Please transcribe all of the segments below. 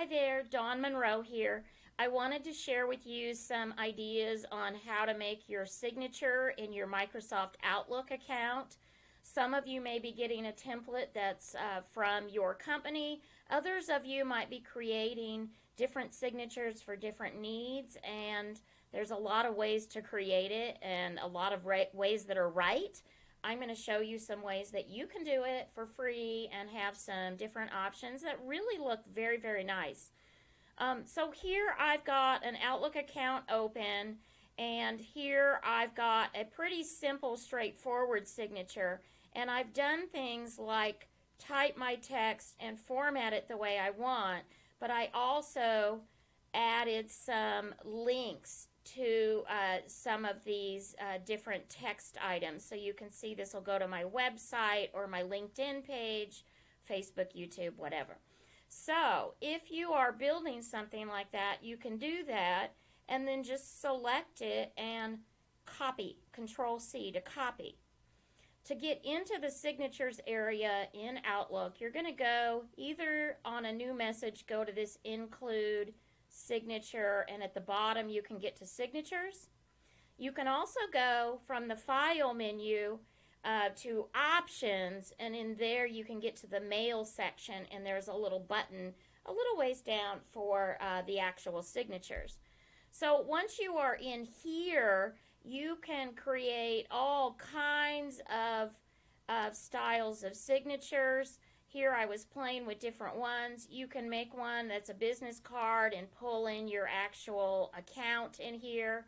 Hi there, Dawn Monroe here. I wanted to share with you some ideas on how to make your signature in your Microsoft Outlook account. Some of you may be getting a template that's from your company. Others of you might be creating different signatures for different needs, and there's a lot of ways to create it and a lot of ways that are right. I'm going to show you some ways that you can do it for free and have some different options that really look very, very nice. So here I've got an Outlook account open, and here I've got a pretty simple, straightforward signature, and I've done things like type my text and format it the way I want, but I also added some links to some of these different text items. So you can see this will go to my website or my LinkedIn page, Facebook, YouTube, whatever. So if you are building something like that, you can do that and then just select it and copy, Control C to copy. To get into the signatures area in Outlook, you're going to go either on a new message, go to this include signature, and at the bottom you can get to signatures. You can also go from the file menu to options, and in there you can get to the mail section, and there's a little button a little ways down for the actual signatures. So once you are in here, you can create all kinds of styles of signatures. Here I was playing with different ones. You can make one that's a business card and pull in your actual account in here,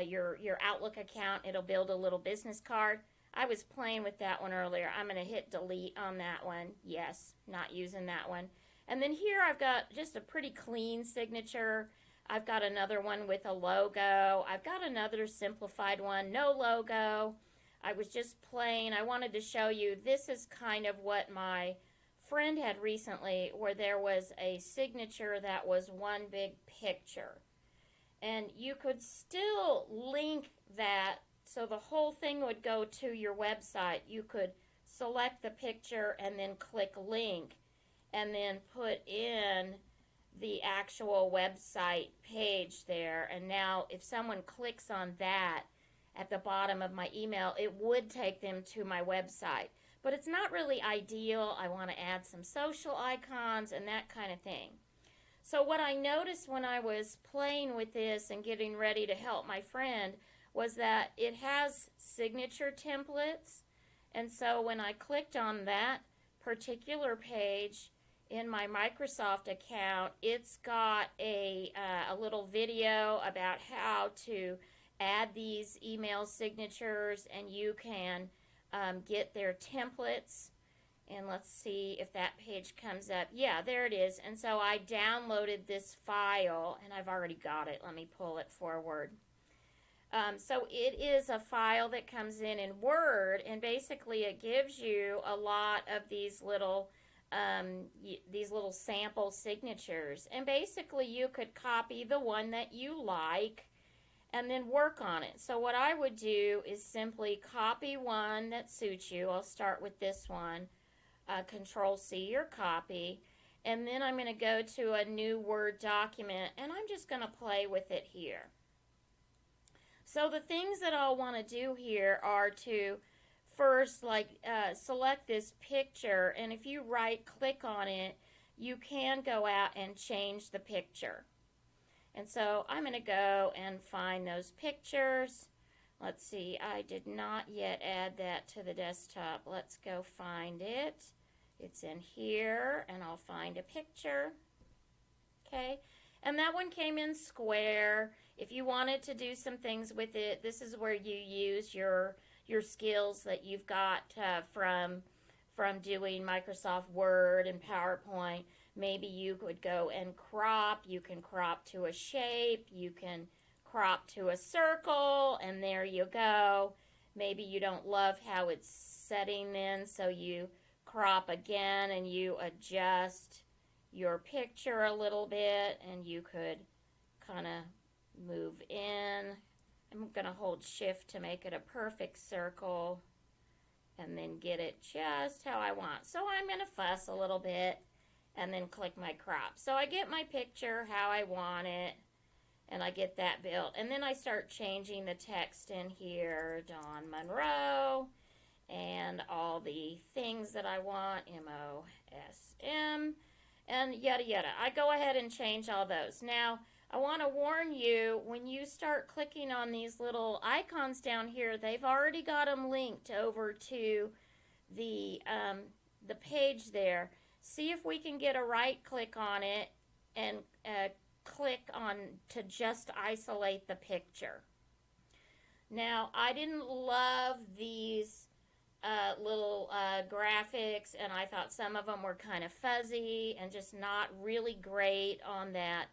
your Outlook account. It'll build a little business card. I was playing with that one earlier. I'm going to hit delete on that one. Yes, not using that one. And then here I've got just a pretty clean signature. I've got another one with a logo. I've got another simplified one, no logo. I was just playing. I wanted to show you, this is kind of what my friend had recently, where there was a signature that was one big picture. And you could still link that so the whole thing would go to your website. You could select the picture and then click link and then put in the actual website page there. And now if someone clicks on that, at the bottom of my email, it would take them to my website. But it's not really ideal. I want to add some social icons and that kind of thing. So what I noticed when I was playing with this and getting ready to help my friend was that it has signature templates. And so when I clicked on that particular page in my Microsoft account, it's got a little video about how to add these email signatures, and you can get their templates. And let's see if that page comes up. Yeah, there it is. And so I downloaded this file, and I've already got it. Let me pull it forward. So it is a file that comes in Word, and basically it gives you a lot of these little sample signatures. And basically you could copy the one that you like and then work on it. So what I would do is simply copy one that suits you. I'll start with this one, Control C or copy, and then I'm going to go to a new Word document, and I'm just going to play with it here. So the things that I'll want to do here are to first select this picture, and if you right click on it, you can go out and change the picture. And so I'm going to go and find those pictures. Let's see, I did not yet add that to the desktop. Let's go find it. It's in here, and I'll find a picture. Okay, and that one came in square. If you wanted to do some things with it, this is where you use your skills that you've got from doing Microsoft Word and PowerPoint. Maybe you could go and crop. You can crop to a shape. You can crop to a circle, and there you go. Maybe you don't love how it's setting then, so you crop again and you adjust your picture a little bit, and you could kind of move in. I'm going to hold shift to make it a perfect circle and then get it just how I want. So I'm going to fuss a little bit and then click my crop. So I get my picture how I want it, and I get that built. And then I start changing the text in here, Dawn Monroe, and all the things that I want, MOSM, and yada yada. I go ahead and change all those. Now, I want to warn you, when you start clicking on these little icons down here, they've already got them linked over to the page there. See if we can get a right click on it and click on to just isolate the picture. Now, I didn't love these little graphics, and I thought some of them were kind of fuzzy and just not really great on that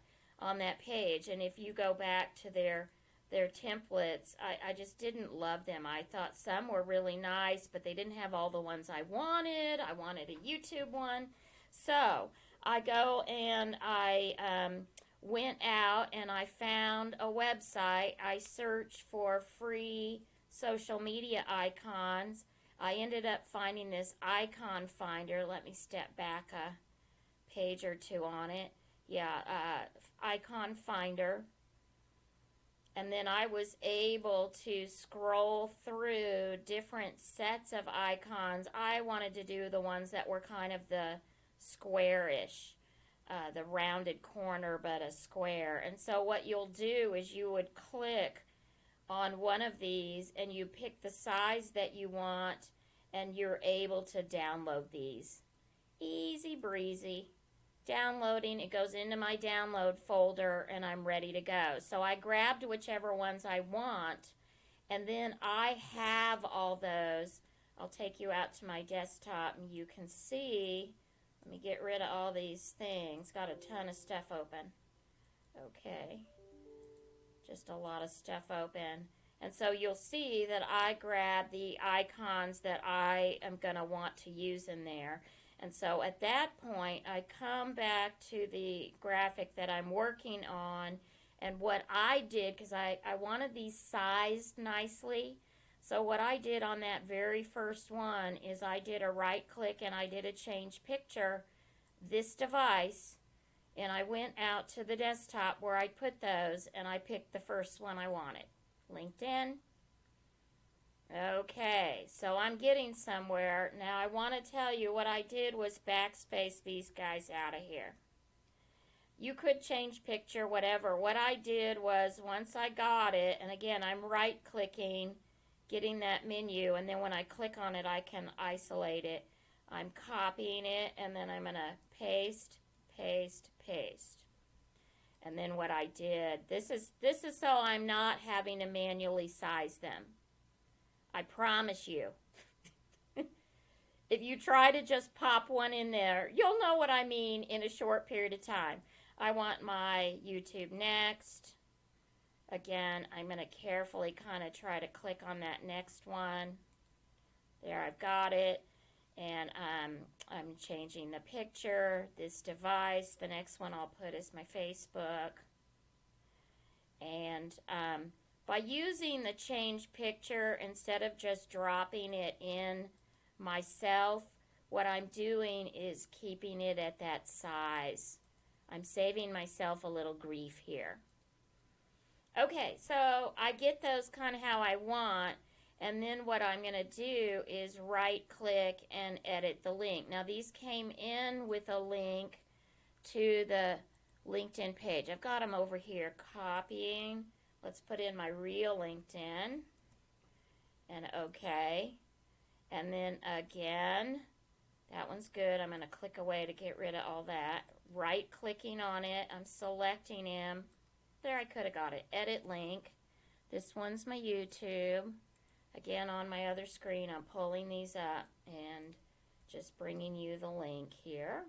page. And if you go back to their templates, I just didn't love them. I thought some were really nice, but they didn't have all the ones I wanted. I wanted a YouTube one. So I go and I went out and I found a website. I searched for free social media icons. I ended up finding this icon finder. Let me step back a page or two on it. Yeah, icon finder. And then I was able to scroll through different sets of icons. I wanted to do the ones that were kind of the squarish, the rounded corner but a square. And so what you'll do is you would click on one of these and you pick the size that you want, and you're able to download these. Easy breezy. Downloading, it goes into my download folder, and I'm ready to go. So I grabbed whichever ones I want, and then I have all those. I'll take you out to my desktop and you can see. Let me get rid of all these things. Got a ton of stuff open. Okay. Just a lot of stuff open. And so you'll see that I grab the icons that I am going to want to use in there. And so at that point, I come back to the graphic that I'm working on, and what I did, because I wanted these sized nicely, so what I did on that very first one is I did a right click and I did a change picture, this device, and I went out to the desktop where I put those, and I picked the first one I wanted. LinkedIn. Okay, so I'm getting somewhere. Now I want to tell you what I did was backspace these guys out of here. You could change picture, whatever. What I did was once I got it, and again I'm right clicking, getting that menu, and then when I click on it I can isolate it. I'm copying it, and then I'm going to paste, paste, paste. And then what I did, this is so I'm not having to manually size them. I promise you. If you try to just pop one in there, you'll know what I mean in a short period of time. I want my YouTube next. Again, I'm going to carefully kind of try to click on that next one. There, I've got it. And I'm changing the picture, this device. The next one I'll put is my Facebook. And by using the change picture instead of just dropping it in myself, what I'm doing is keeping it at that size. I'm saving myself a little grief here. Okay, so I get those kind of how I want, and then what I'm going to do is right click and edit the link. Now these came in with a link to the LinkedIn page. I've got them over here, copying. Let's put in my real LinkedIn, and okay. And then again, that one's good. I'm going to click away to get rid of all that. Right clicking on it, I'm selecting him. There, I could have got it. Edit link. This one's my YouTube. Again, on my other screen, I'm pulling these up and just bringing you the link here.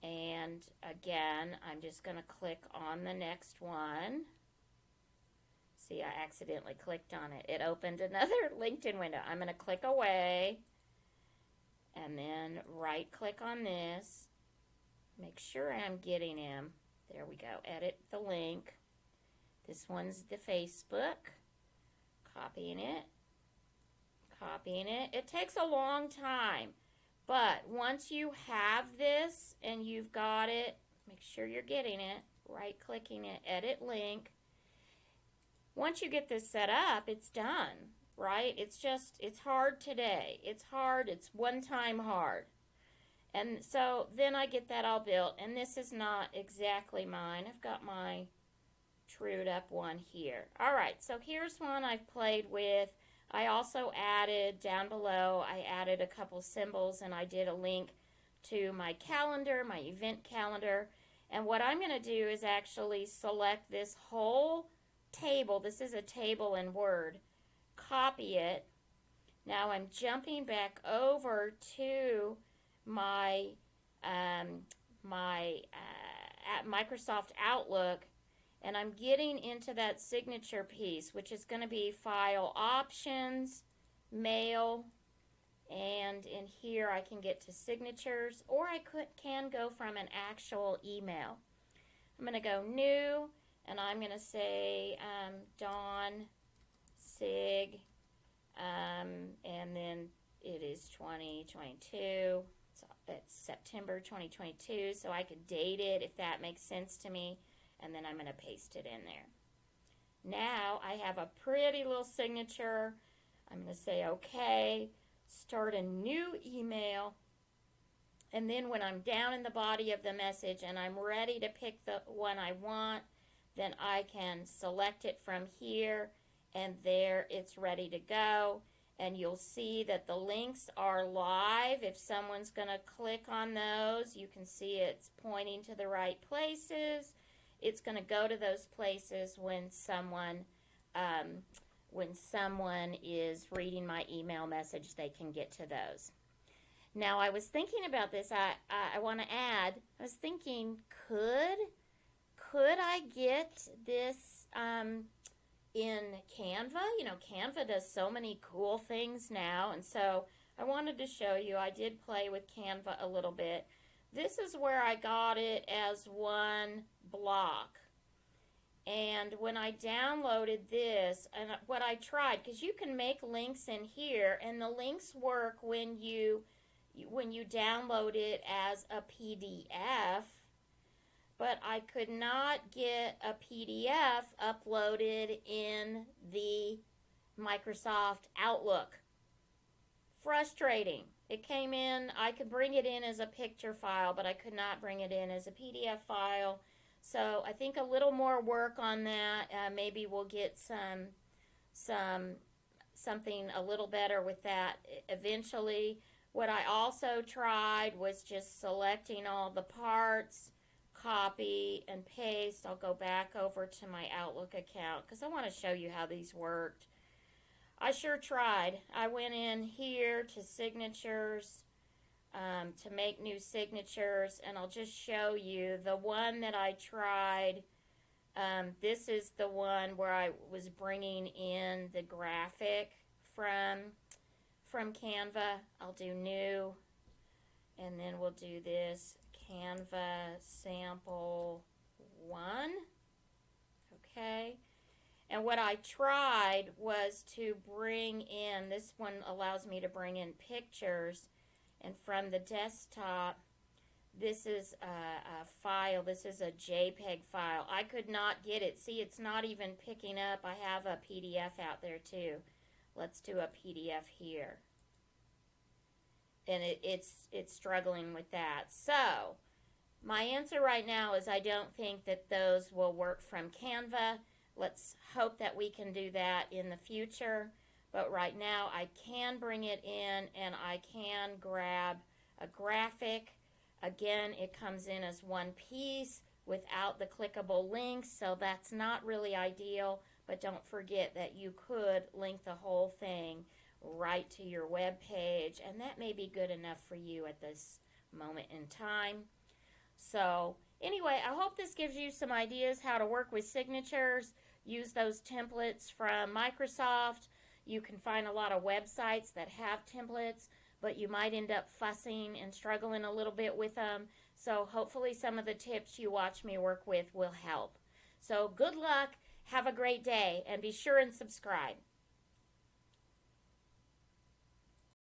And again, I'm just going to click on the next one. See, I accidentally clicked on it. It opened another LinkedIn window. I'm going to click away and then right click on this. Make sure I'm getting him. There we go. Edit the link. This one's the Facebook. Copying it. Copying it. It takes a long time. But once you have this and you've got it, make sure you're getting it, right-clicking it, edit link. Once you get this set up, it's done, right? It's hard today. It's hard. It's one time hard. And so then I get that all built, and this is not exactly mine. I've got my trued up one here. All right, so here's one I've played with. I also added down below, I added a couple symbols, and I did a link to my calendar, my event calendar. And what I'm going to do is actually select this whole table. This is a table in Word. Copy it. Now I'm jumping back over to my Microsoft Outlook, and I'm getting into that signature piece, which is going to be File Options, Mail, and in here I can get to Signatures, or I can go from an actual email. I'm going to go New, and I'm going to say Dawn Sig, and then it is 2022. It's September 2022, so I could date it if that makes sense to me, and then I'm going to paste it in there. Now I have a pretty little signature. I'm going to say OK, start a new email, and then when I'm down in the body of the message and I'm ready to pick the one I want, then I can select it from here, and there it's ready to go. And you'll see that the links are live. If someone's going to click on those, you can see it's pointing to the right places. It's going to go to those places when someone is reading my email message, they can get to those. Now, I was thinking about this. I want to add, I was thinking, could I get this in Canva? You know, Canva does so many cool things now, and so I wanted to show you. I did play with Canva a little bit. This is where I got it as one block. And when I downloaded this, and what I tried, because you can make links in here, and the links work when you download it as a PDF, but I could not get a PDF uploaded in the Microsoft Outlook. Frustrating. It came in, I could bring it in as a picture file, but I could not bring it in as a PDF file. So I think a little more work on that. Maybe we'll get something a little better with that eventually. What I also tried was just selecting all the parts, copy and paste. I'll go back over to my Outlook account because I want to show you how these worked. I sure tried. I went in here to signatures to make new signatures, and I'll just show you the one that I tried. This is the one where I was bringing in the graphic from Canva. I'll do new, and then we'll do this Canva sample 1. Okay. And what I tried was to bring in, this one allows me to bring in pictures, and from the desktop, this is a file, this is a JPEG file. I could not get it. See, it's not even picking up. I have a PDF out there too. Let's do a PDF here. And it's struggling with that. So, my answer right now is I don't think that those will work from Canva. Let's hope that we can do that in the future. But right now I can bring it in, and I can grab a graphic. Again, it comes in as one piece without the clickable links, so that's not really ideal. But don't forget that you could link the whole thing right to your web page, and that may be good enough for you at this moment in time. So anyway, I hope this gives you some ideas how to work with signatures. Use those templates from Microsoft. You can find a lot of websites that have templates, but you might end up fussing and struggling a little bit with them. So hopefully some of the tips you watch me work with will help. So good luck, have a great day, and be sure and subscribe.